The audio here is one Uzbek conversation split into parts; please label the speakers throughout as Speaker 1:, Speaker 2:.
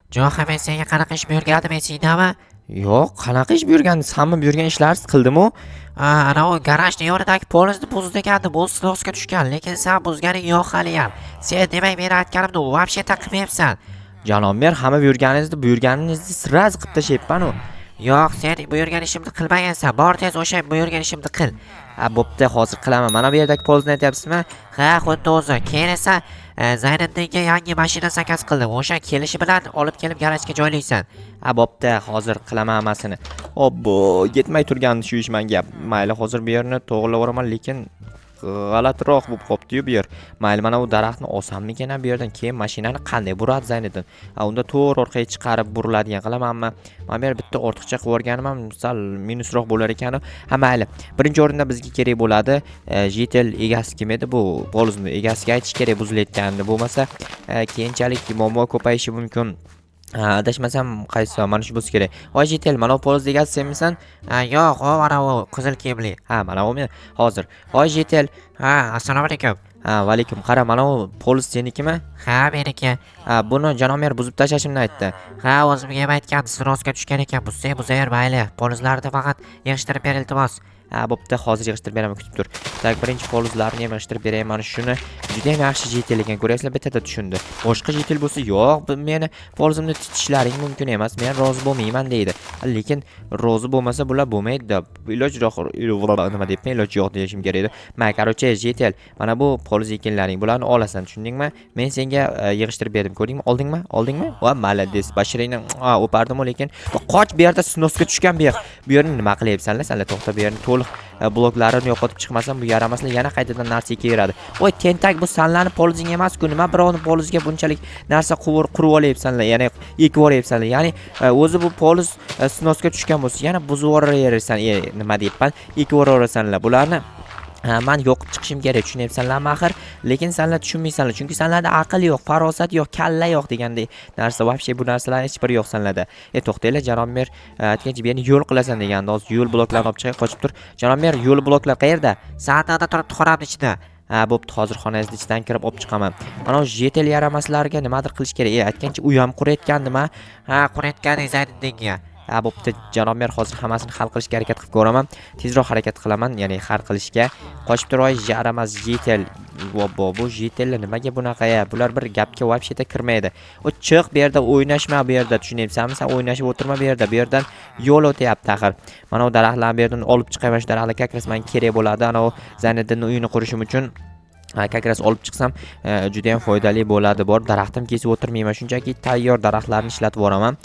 Speaker 1: Jo'xa, men senga qanaqa ish buyurgandim esingdami?
Speaker 2: Yo'q, qanaqa ish buyurgan? Hamma buyurgan ishlarni qildim-u.
Speaker 1: Anavi garajni yonidagi polizni buzdigandi, bu snosga tushgan, lekin sen buzganing yo'q haliyam. Sen demak meni aytganimni вообще qilmayapsan.
Speaker 2: Janob mer, hamma buyurganingizni sraz qilib tashlayapman-u.
Speaker 1: Yo'q, sen buyurgan ishimni qilmagansan. Bor tez o'sha buyurgan ishimni qil.
Speaker 2: Bo'pti, hozir qilaman. Mana bu yerdagi polizni aytyapsizmi?
Speaker 1: Ha, xuddi o'zi. Keyin esa Zayniddinga yangi mashina zakaz qildim. O'sha kelishi bilan olib kelib garajga joylaysan.
Speaker 2: Bo'pti, hozir qilaman hammasini. Obbo, yetmay turgandi shu ish menga. Mayli, hozir bu yerni to'g'rilayveraman, lekin g'alatiroq bo'lib qopti-yu bu yer. Mayli, mana bu daraxtni olsammikan bu yerdan, keyin mashinani qanday buradi Zayniddin? Unda to'g'ri orqaga chiqarib buriladigan qilamanmi? Mana bu yer bitta ortiqcha qilib o'rganim ham sal minusroq bo'lar ekan. Mayli. Birinchi o'rinda bizga kerak bo'ladi Jetel egasi kim edi? Bu polizni egasiga aytish kerak buzilayotganini. Bo'lmasa keyinchalik muammo ko'payishi mumkin. Adashmasam qaysi mana shu bo'lsa kerak. Voy Jetel, mana bu poliz egasi senmisan?
Speaker 1: Yo'q, u mana u qizil kiyimli.
Speaker 2: Mana u men hozir. Voy Jetel.
Speaker 1: Assalomu alaykum.
Speaker 2: Va alaykum. Qara, mana u poliz senikimi?
Speaker 1: Ha, meniki.
Speaker 2: Buni janob mer buzib tashlashimni aytdi.
Speaker 1: Ha, o'zimga ham aytgan, snosga tushgan ekan. Buzaver mayli. Polizlarni faqat yig'ishtirib ber iltimos.
Speaker 2: Bo'pti, hozir yig'ishtirib beraman, kutib tur. Tak, birinchi polizlarni ham yig'ishtirib beray. Mana shuni juda ham yaxshi Jetel ekan. Ko'rasizlar, bittada tushundi. Boshqa Jetel bo'lsa, yo'q, meni polizimni titishlaring mumkin emas. Men rozi bo'lmayman deydi. Lekin rozi bo'lmasa bular bo'lmaydi. Iloj yo'q, nima deyapman, iloj yo'q deyishim kerak edi. Korоче, Jetel, mana bu poliz ekinlaring. Bularni olasan, tushundingmi? Men senga yig'ishtirib berdim, ko'rdingmi? Oldingmi? Va malades. Bashiringni o'pardim, lekin qoch, bu yerda snosga tushgan bu yer. Bu yerni nima qilyapsanlar? Sanlar to'xta, bu yerni bloklarini yo'qotib chiqmasam bu yaramaslar yana qaytadan narsa ekaveradi. Voy tentak, bu sanlarni polizing emas-ku, nima birovni polizga bunchalik narsa qurib olyapsanlar, ya'ni ekib olyapsanlar. Ya'ni o'zi bu poliz snosga tushgan bo'lsa, yana buzib yuboraversan, nima deyapman, ekib yuboraversanlar. Bularni men yo'q chiqishim kerak, tushunyapsanlarmi axir? Lekin senlar tushunmaysanlar, chunki senlarda aql yo'q, farosat yo'q, kalla yo'q degandek narsa, вообще bu narsalar hech biri yo'q senlarda. To'xtanglar, janob mer, aytgancha meni yo'l qilasan deganda, hozir yo'l bloklarini olib chiqay, qochib tur. Janob mer, yo'l bloklar qayerda?
Speaker 1: Sandada turibdi, xonamning ichida.
Speaker 2: Bo'pti, hozir xonangizning ichidan kirib olib chiqaman. Mana shu Jetel yaramaslarga nimadir qilish kerak. Aytgancha u ham qurayotgandimi?
Speaker 1: Qurayotgandek Zayniddinga.
Speaker 2: Bo'pti, janob mer, hozir hammasini hal qilishga harakat qilib ko'raman. Tezroq harakat qilaman, ya'ni hal qilishga. Qochib turvoy, yaramas Jetel. Bu Jetellar nimaga bunaqa? Bular bir gapga вообще-то kirmaydi. O chiq, bu yerda o'ynashma, bu yerda, tushunyapsanmi? Sen o'ynashib o'tirma bu yerda. Bu yerdan yo'l o'tyapti axir. Mana bu daraxtlarni bu yerdan olib chiqay, mana shu daraxtlar kakras menga kerak bo'ladi. Ana u Zayniddinning uyini qurishim uchun kakras olib chiqsam juda ham foydali bo'ladi. Borib daraxtim kesib o'tirmayman, shunchaki tayyor daraxtlarni ishlatib boraman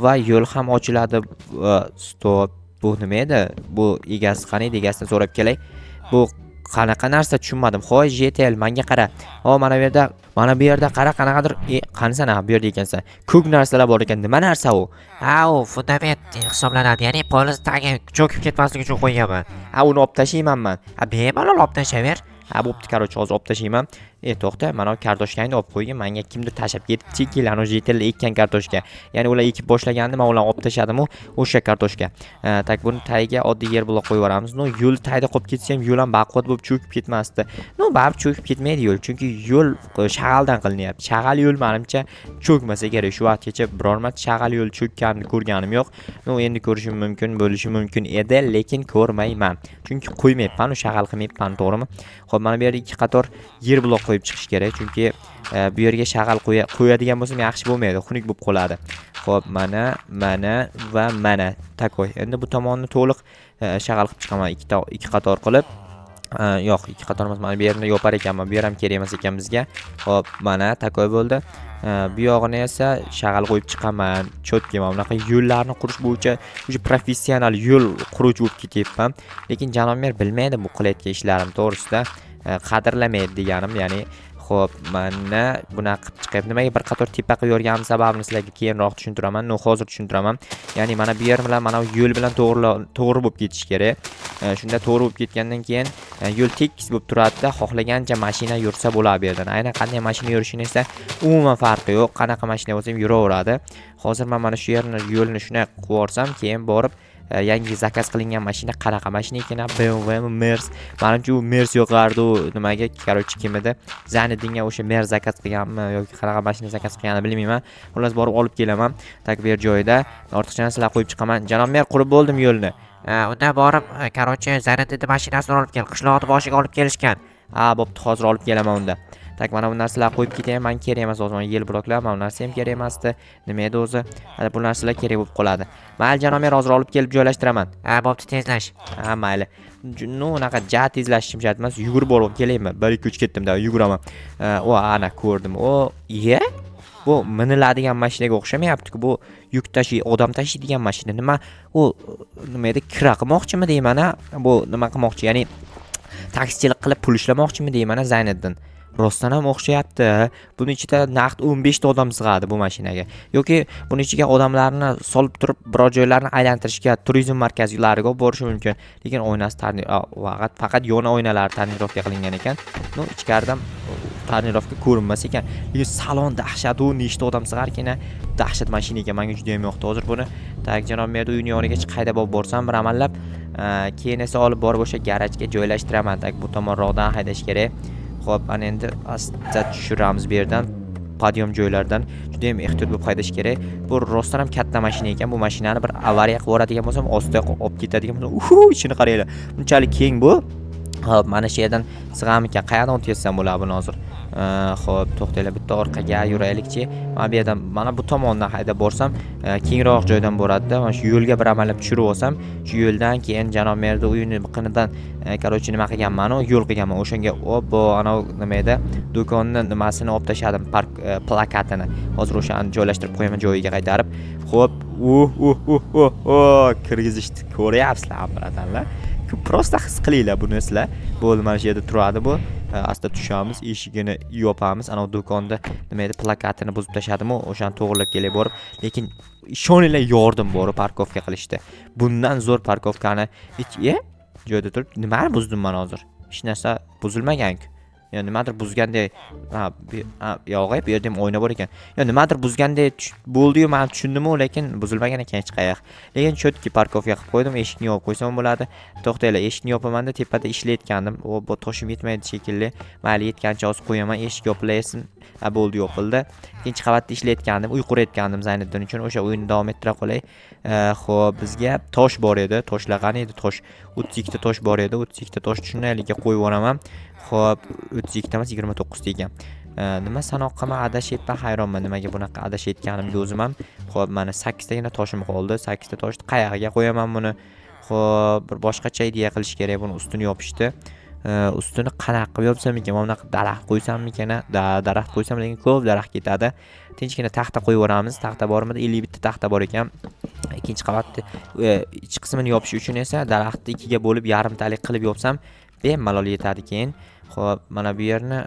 Speaker 2: va yo'l ham ochiladi. Stop. Bu nima edi? Bu egasi qani edi? Egasidan so'rab kelay. Bu qanaqa narsa, tushunmadim. Xo'y Jetel, menga qara. Mana bu yerda qara, qanaqadir qanisan, bu yerda ekansan. Ko'k narsalar bor ekan. Nima narsa u?
Speaker 1: U fundament hisoblanadi. Ya'ni poliz tagi cho'kib ketmasligi uchun qo'yganman.
Speaker 2: Uni olib tashlayman men.
Speaker 1: Bemalol olib tashlaver.
Speaker 2: Bo'pti, короче, hozir olib tashlayman. To'xta, mana kartoshkangni olib qo'ygin. Menga kimdir tashab ketibdi, kelani Jetellar ekkan kartoshka. Ya'ni ular ekib boshlaganda men ularni olib tashladim, o'sha kartoshka. Tak, buni tagiga oddiy yer bloq qo'yib yuboramiz. Yo'l tagida qolib ketsa ham yo'l ham baquvvat bo'lib cho'kib ketmasdi. Baribir cho'kib ketmaydi yo'l, chunki yo'l shag'aldan qilinyapti. Shag'al yo'l menimcha cho'kmasa kerak. Shu vaqtgacha biror marta shag'al yo'l cho'kkanini ko'rganim yo'q. Endi ko'rishim mumkin, bo'lishi mumkin edi, lekin ko'rmayman. Chunki qo'ymayapman, shag'al qilmayapman, to'g'rimi? Xo'p, mana bu yerda ikki qator yer bloq qo'yib chiqish kerak, chunki bu yerga shag'al qo'yadigan bo'lsam yaxshi bo'lmaydi, xunuk bo'lib qoladi. Xo'p, mana va mana takoy. Endi bu tomonni to'liq shag'al qilib chiqaman, ikki qator qilib. Yo'q, ikki qator emas, mana bu yerni yopar ekanman, bu yer ham kerak emas ekan bizga. Xo'p, mana takoy bo'ldi. Bu yog'ini esa shag'al qo'yib chiqaman. Chotki, mana bunaqa yo'llarni qurish bo'yicha o'sha professional yo'l quruvchi bo'lib ketyapman. Lekin janob mer bilmaydi bu qilayotgan ishlarim to'g'risida. Qadrlamaydi deganim, ya'ni xo'p, mana bunaqa qilib chiqib, nimaga bir qator tepa qilib yorganim sababini sizlarga keyinroq tushuntiraman. Hozir tushuntiraman. Ya'ni mana bu yer bilan mana bu yo'l bilan to'g'ri bo'lib ketish kerak. Shunda to'g'ri bo'lib ketgandan keyin yo'l tekis bo'lib turadi-da, xohlagancha mashina yursa bo'ladi bu yerdan. Aynan qanday mashina yurishini esa umuman farqi yo'q. Qanaqa mashina bo'lsa ham yuraveradi. Hozir men mana shu yerni yo'lni shunday qilib yuborsam, keyin borib yangi zakaz qilingan mashina qanaqa mashina ekan? BMW, Merz. Menimcha u Merz yo'qardi, nimaga, короче, kim edi? Zaniddinga o'sha Merz zakaz qilganmi yoki qanaqa mashina zakaz qilganini bilmayman. Xullas borib olib kelaman. Tak ber joyida ortiqcha narsalar qo'yib chiqaman. Janob mer, qurib bo'ldim yo'lni.
Speaker 1: Unda borib, короче, Zariddinning mashinasini olib kel. Qishloqni boshiga olib kelishgan.
Speaker 2: Bo'pti, hozir olib kelaman unda. Tak mana bu narsalarni qo'yib ketayman. Men kerak emas o'zim yel bloklar, mana bu narsa ham kerak emasdi. Nima edi o'zi? Bu narsalar kerak bo'lib qoladi. Mayli janob mer, hozir olib kelib joylashtiraman.
Speaker 1: Bo'pti, tezlash.
Speaker 2: Mayli. No, unaqa ja tezlashishim shart emas. Yugurib borib kelaymi? 1-2-3 ketdim-da, yuguraman. Ana ko'rdim. Bu miniladigan mashinaga o'xshamayapti-ku. Bu yuk odam tashiydigan mashina. Nima edi? Kira qilmoqchimi deyman-a? Bu nima qilmoqchi? Ya'ni taksichilik qilib pul ishlamoqchimi deyman-a Zayniddin. Rostdan ham o'xshayapti. Buning ichida naqd 15 ta odam sig'adi bu mashinaga. Yoki buning ichiga odamlarni solib turib, biror joylarni aylantirishga, turizm markazlariga olib borish mumkin. Lekin oynasi faqat yon oynalari tonirovka qilingan ekan. Ichkaridan tonirovka ko'rinmas ekan. Lekin salon dahshat, nechta odam sig'arkan, dahshat mashina ekan. Menga juda ham yoqdi. Hozir buni janob merda uyini yoniga haydab olib borsam, bir amallab, keyin esa olib borib o'sha garajga joylashtiraman. Bu tomonroqdan haydash kerak. Xo'p, ana endi asta tushiramiz bu yerdan. Podyom joylardan juda ham ehtiyot bo'lib haydash kerak. Bu rostdan ham katta mashina ekan. Bu mashinani bir avariya qilib yuboradigan bo'lsam, ostiga olib ketadigan bo'lsam, ishini qaranglar. Bunchalik keng bu. Xo'p, mana shu yerdan sig'amikan. Qayerdan o'tkazsam bo'ladi buni hozir? Xo'p, to'xtanglar, bitta orqaga yuraylikchi. Mana bu yerdan, mana bu tomondan haydab borsam, kengroq joydan boradi-da. Mana shu yo'lga bir amallab tushirib olsam, shu yo'ldan keyin janob merda uyini qinidan, короче, nima qilganman, yo'l qilganman. O'shanga ana nima edi? Do'konni nimasini olib tashladim, park plakatini. Hozir o'shani joylashtirib qo'yaman joyiga qaytarib. Xo'p, kirgizishdi. Ko'ryapsizlar, bratanlar. Prosta his qilinglar buni sizlar. Bo'ldi, mana shu yerda turadi bu. Asta tushamiz, eshigini yopamiz. Ana do'konda nima edi, plakatini buzib tashladim-ku, o'shani to'g'rilab kelib borib, lekin ishoninglar yordim borib parkovka qilishdi. Bundan zo'r parkovkani joyda turib nimani buzdim men hozir? Hech narsa buzilmagan-ku. Ya nimadir buzgandek, yo'q, bu yerda ham o'yna bor ekan. Ya nimadir buzgandek bo'ldi-yu, men tushundim-ku, lekin buzilmagan ekan hech qayoq. Lekin chotki parkovka qilib qo'ydim, eshikni yopib qo'ysam bo'ladi. To'xtanglar, eshikni yopaman-da, tepada ishlayotgandim. Bu toshim yetmaydi shekilli. Mayli, yetgancha hozir qo'yaman, eshik yopilasin. Bo'ldi, yopildi. Ikkinchi qavatda ishlayotgandim, uy qurayotgandim Zayniddin uchun. O'sha o'yinni davom ettira qolay. Xo'p, bizga tosh bor edi. Toshlar qani edi? Tosh 32 ta tosh bor edi. 32 ta tosh tushunaylikka qo'yib yuboraman. Xo'p, 32 ta emas, 29 ta ekan. Nima sanoqqa men adashyapman, hayronman nimaga bunaqa adashayotganimga o'zim ham. Xo'p, mana 8 tagina toshim qoldi. 8 ta toshni qayerga qo'yaman buni? Xo'p, bir boshqacha idea qilish kerak, buni ustini yopishdi. Ustini qanaqa qilib yopsam ekan? Mana bunaqa daraxt qo'ysam ekan? Daraxt qo'ysam, lekin ko'p daraxt ketadi. Tinchgina taxta qo'yib yuboramiz. Taxta bormidi? 51 ta taxta bor ekan. Ikkinchi qavatni ich qismini yopish uchun esa daraxtni ikkiga bo'lib yarimtalik qilib yopsam bemalol yetadi keyin. Xo'p, mana bu yerni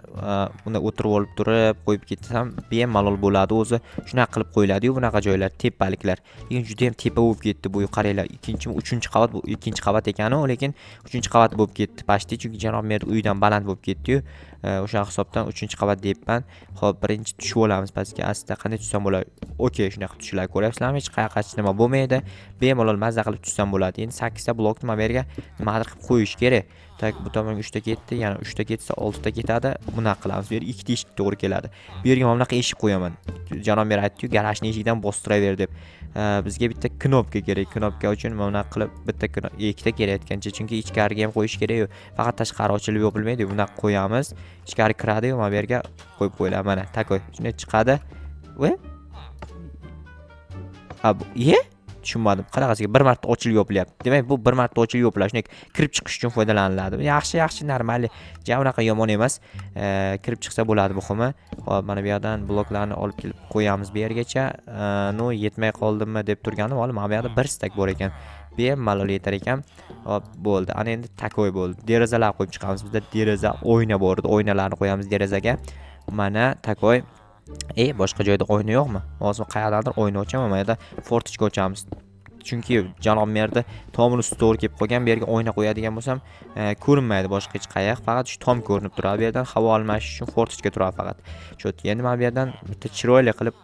Speaker 2: unda o'tirib olib turib qo'yib ketsam bemalol bo'ladi o'zi. Shunaqa qilib qo'yiladi-yu bunaqa joylar, tepaliklar. Lekin juda ham tepa bo'lib ketdi bu, qaranglar. Ikkinchi, uchinchi qavat, bu ikkinchi qavat ekan-ku, lekin uchinchi qavat bo'lib ketdi pastda, chunki janob mer uydan baland bo'lib ketdi-yu. O'sha hisobdan uchinchi qavat deyapman. Xo'p, birinchi tushib olamiz pastga. Asta qanday tushsam bo'ladi? Okey, shunaqa tushishlar ko'ryapsizlarmi? Hech qayoqqa nima bo'lmaydi. Bemalol mazza qilib tushsam bo'ladi. Endi 8 ta blokni mana bu yerga nimadir qilib qo'yish kerak. Tak, bu tomonga 3 ta ketdi, yana 3 ta ketsa 6 ta ketadi. Bunaqa qilamiz. Bu yerga 2 ta eshik to'g'ri keladi. Bu yerga mana bunaqa eshik qo'yaman. Janob mer aytdi-yu, garajni eshigidan bostiraver deb. Bizga bitta knopka kerak. Knopka uchun mana bunaqa qilib bitta ikkita kerak aytgancha, chunki ichkariga ham qo'yish kerak-ku. Faqat tashqari ochilib yopilmaydi. Bunaqa qo'yamiz. Ichkari kiradi-yu, mana bu yerga qo'yib qo'yiladi. Mana takoy. Shunday chiqadi. Tushunmadim. Qanaqasiga bir marta ochilib yopilyapti. Demak, bu bir marta ochilib yopiladi. Shunday kirib chiqish uchun foydalaniladi. Yaxshi, normal. Unaqa yomon emas. Kirib chiqsa bo'ladi muhimi. Hop, mana bu yerdan bloklarni olib kelib qo'yamiz bu yergacha. Yetmay qoldimmi deb turgandim. Hali mana bu yerda bir stak bor ekan. Bemalol yetar ekan. Hop, bo'ldi. Ana endi takoy bo'ldi. Derazalar qo'yib chiqamiz. Bizda deraza, oyna bor edi. Oynalarni qo'yamiz derazaga. Mana takoy. Boshqa joyda oyna yo'qmi? Hozir qayerdadir oyna ochaman, mana yerda fortichka ochamiz. Chunki janob merda tomini ustiga to'g'ri kelib qolgan, bu yerga oyna qo'yadigan bo'lsam, ko'rinmaydi boshqa hech qayoq, faqat shu tom ko'rinib turadi. Bu yerdan havo almashish uchun fortichka turadi faqat. Chotki, endi mana bu yerdan bitta chiroyli qilib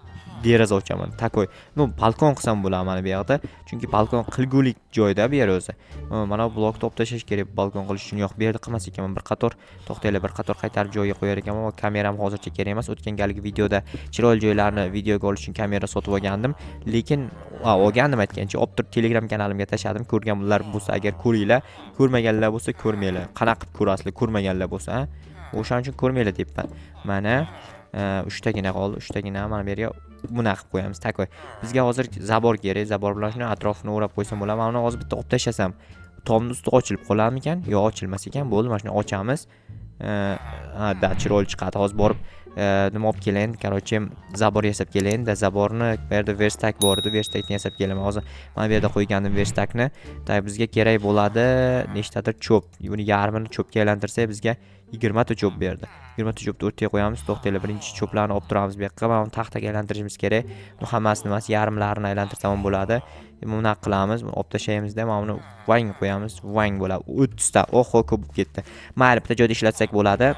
Speaker 2: deraza ochaman. Takoy. Nu balkon qilsam bo'ladi mana bu yerda. Chunki balkon qilgulik joyda bu yer o'zi. Mana bu blokni olib tashlash kerak balkon qilish uchun. Yo'q, bu yerda qilmas ekanman. Bir qator to'xtanglar, bir qator qaytarib joyiga qo'yar ekanman. Kameram hozircha kerak emas. O'tgan galgi videoda chiroyli joylarni videoga olish uchun kamera sotib olgandim. Lekin olgandim aytgancha, olib turib Telegram kanalimga tashladim. Ko'rganlar bo'lsa agar ko'ringlar, ko'rmaganlar bo'lsa ko'rmanglar. Qanaqa qilib ko'rasizlar, ko'rmaganlar bo'lsa, o'shaning uchun ko'rmanglar deyapman. Mana 3 tagina qoldi, 3 tagina mana bu yerga buni qilib qo'yamiz. Takoy. Bizga hozir zabor kerak. Zabor bilan shuni atrofini o'rab qo'ysam bo'ladi. Mana uni hozir bitta olib tashlasam, tomni usti ochilib qoladimikan? Yo'q, ochilmas ekan. Bo'ldi, mana shuni ochamiz. Da chiroyli chiqadi. Hozir borib nima olib kelayin, короче, zabor yasab kelayin. Da zaborni bu yerda verstak bor edi, verstakni yasab kelaman. Hozir mana bu yerda qo'ygandim verstakni. Bizga kerak bo'ladi nechtadir cho'p. Buni yarmini cho'pga aylantirsak bizga 20 ta cho'p berdi. 20 ta cho'pni o'rtaga qo'yamiz. To'xtanglar, birinchi cho'plarni olib turamiz bu yoqqa. Mana uni taxtaga aylantirishimiz kerak. Bu hammasini emas, yarmlarini aylantirsam bo'ladi. Buni qilamiz. Buni olib tashlaymiz-da, mana buni vang qo'yamiz. Vang bo'ladi. 30 ta. Oho, ko'p bo'lib ketdi. Mayli, bitta joyda ishlatsak bo'ladi.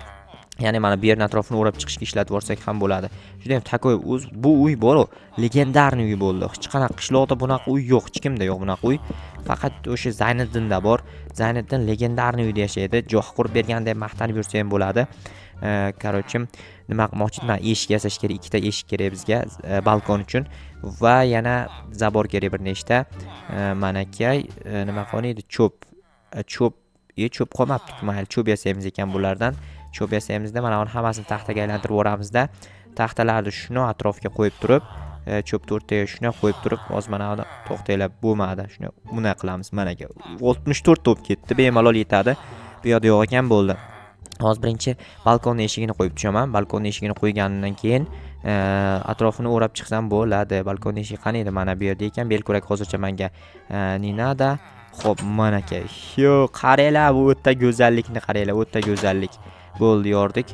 Speaker 2: Ya'ni mana bu yerni atrofini o'rab chiqishga ishlatib yorsak ham bo'ladi. Juda ham takoy bu uy bor, legendarniy uy bo'ldi. Hech qanaqa qishloqda bunaqa uy yo'q, hech kimda yo'q bunaqa uy. Faqat o'sha Zayniddinda bor. Zayniddin legendarniy uyda yashaydi. Joy qurib berganda ham maqtanib yursa ham bo'ladi. Короче, nima qilmoqchiman? Eshik yasash kerak, ikkita eshik kerak bizga balkon uchun va yana zabor kerak bir nechta. Manaka nima qoldi? Cho'p qolmabdi. Mayli, cho'p yasaymiz ekan bulardan. Cho'p yasaymizda mana uni hammasini taxtaga aylantirib yuboramizda. Taxtalarni shuni atrofga qo'yib turib, cho'pni o'rtaga shuni qo'yib turib, hozir mana uni to'xtanglar, bo'lmadi. Shuni buni qilamiz. Mana 64 to'p ketdi, bemalol yetadi. Bu yoqda yo'q ekan bo'ldi. Hozir birinchi balkon eshigini qo'yib tushaman. Balkon eshigini qo'ygandan keyin atrofini o'rab chiqsam bo'ladi. Balkon eshigi qani edi? Mana bu yerda ekan. Belkurak hozircha menga Ninada. Xo'p, mana aka. Yo, qaranglar, bu o'ta go'zallikni qaranglar, o'ta go'zallik. Bo'ldi, yordik.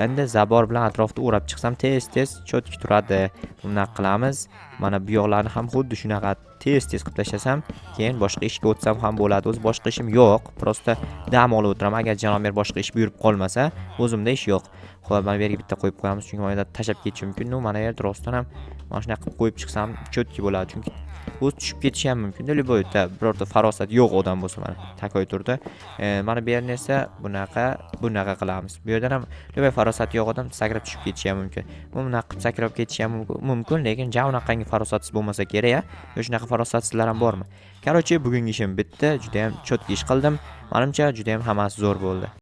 Speaker 2: Endi zabor bilan atrofni o'rab chiqsam tez cho'tki turadi. Buni qilamiz. Mana bu yoqlarni ham xuddi shunaqa tez qilib tashlasam, keyin boshqa ishga o'tsam ham bo'ladi. O'z boshqa ishim yo'q. Prosta dam olib o'tiraman. Agar janob mer boshqa ish buyurib qolmasa, o'zimda ish yo'q. Xo'p, mana bu yerga bitta qo'yib qo'yamiz, chunki mana yerda tashab ketish mumkin. Mana yerda rostdan ham mana shunaqa qilib qo'yib chiqsam cho'tki bo'ladi, chunki o'z tushib ketishi ham mumkin. Любойda birorta farosat yo'q odam bo'lsa mana takoy turdi. Mana bu yerni esa bunaqa qilamiz. Bu yerdan ham любой farosat yo'q odam sakrab tushib ketishi ham mumkin. Bunaqa qilib sakrab ketishi ham mumkin, lekin unaqangi farosatsiz bo'lmasa kerak-a. Shunaqa farosatsizlar ham bormi? Короче, bugungi ishim bitdi. Juda ham cho'tki ish qildim. Menimcha juda ham hammasi zo'r bo'ldi.